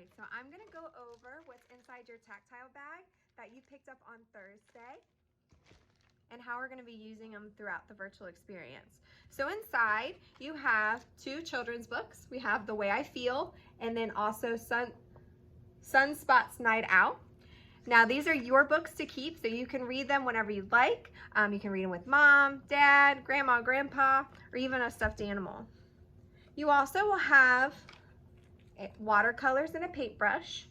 right, so I'm gonna go over what's inside your tactile bag that you picked up on Thursday and how we're gonna be using them throughout the virtual experience. So inside you have two children's books. We have The Way I Feel and then also Sunspots Night Out. Now these are your books to keep, so you can read them whenever you'd like. You can read them with mom, dad, grandma, grandpa, or even a stuffed animal. You also will have watercolors and a paintbrush.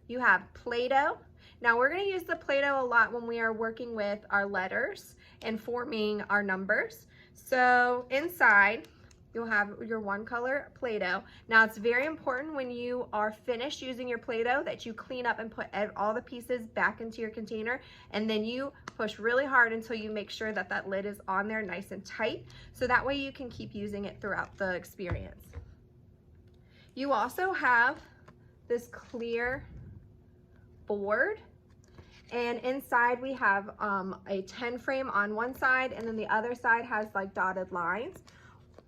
You have Play-Doh. Now we're going to use the Play-Doh a lot when we are working with our letters and forming our numbers. So inside you'll have your one color Play-Doh. Now it's very important when you are finished using your Play-Doh that you clean up and put all the pieces back into your container, and then you push really hard until you make sure that that lid is on there nice and tight, so that way you can keep using it throughout the experience. You also have this clear board, and inside we have a 10 frame on one side, and then the other side has like dotted lines.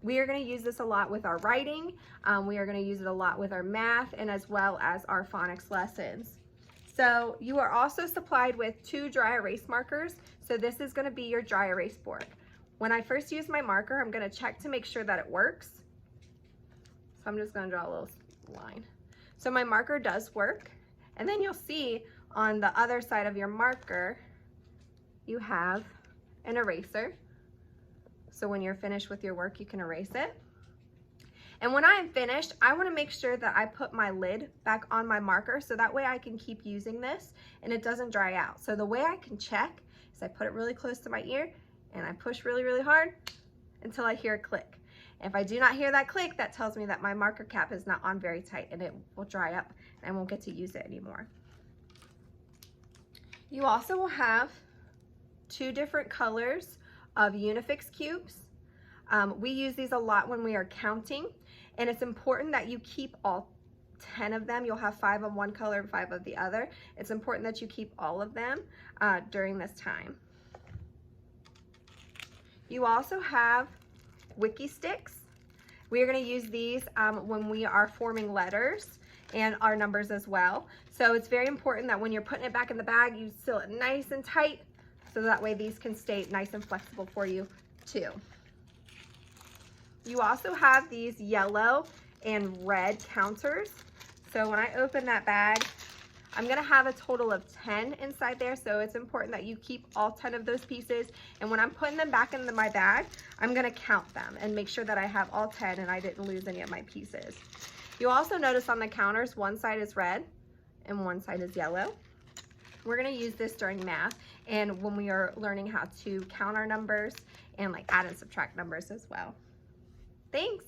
We are going to use this a lot with our writing. We are going to use it a lot with our math and as well as our phonics lessons. So you are also supplied with 2 dry erase markers. So this is going to be your dry erase board. When I first use my marker, I'm going to check to make sure that it works. So I'm just going to draw a little line. So my marker does work. And then you'll see on the other side of your marker, you have an eraser. So when you're finished with your work, you can erase it. And when I'm finished, I want to make sure that I put my lid back on my marker so that way I can keep using this and it doesn't dry out. So the way I can check is I put it really close to my ear and I push really, really hard until I hear a click. If I do not hear that click, that tells me that my marker cap is not on very tight and it will dry up and I won't get to use it anymore. You also will have 2 different colors of Unifix cubes. We use these a lot when we are counting, and it's important that you keep all 10 of them. You'll have 5 of one color and 5 of the other. It's important that you keep all of them during this time. You also have Wiki sticks. We are going to use these when we are forming letters and our numbers as well. So it's very important that when you're putting it back in the bag, you seal it nice and tight so that way these can stay nice and flexible for you too. You also have these yellow and red counters. So when I open that bag, I'm going to have a total of 10 inside there, so it's important that you keep all 10 of those pieces, and when I'm putting them back into my bag, I'm going to count them and make sure that I have all 10 and I didn't lose any of my pieces. You'll also notice on the counters, one side is red and one side is yellow. We're going to use this during math and when we are learning how to count our numbers and like add and subtract numbers as well. Thanks!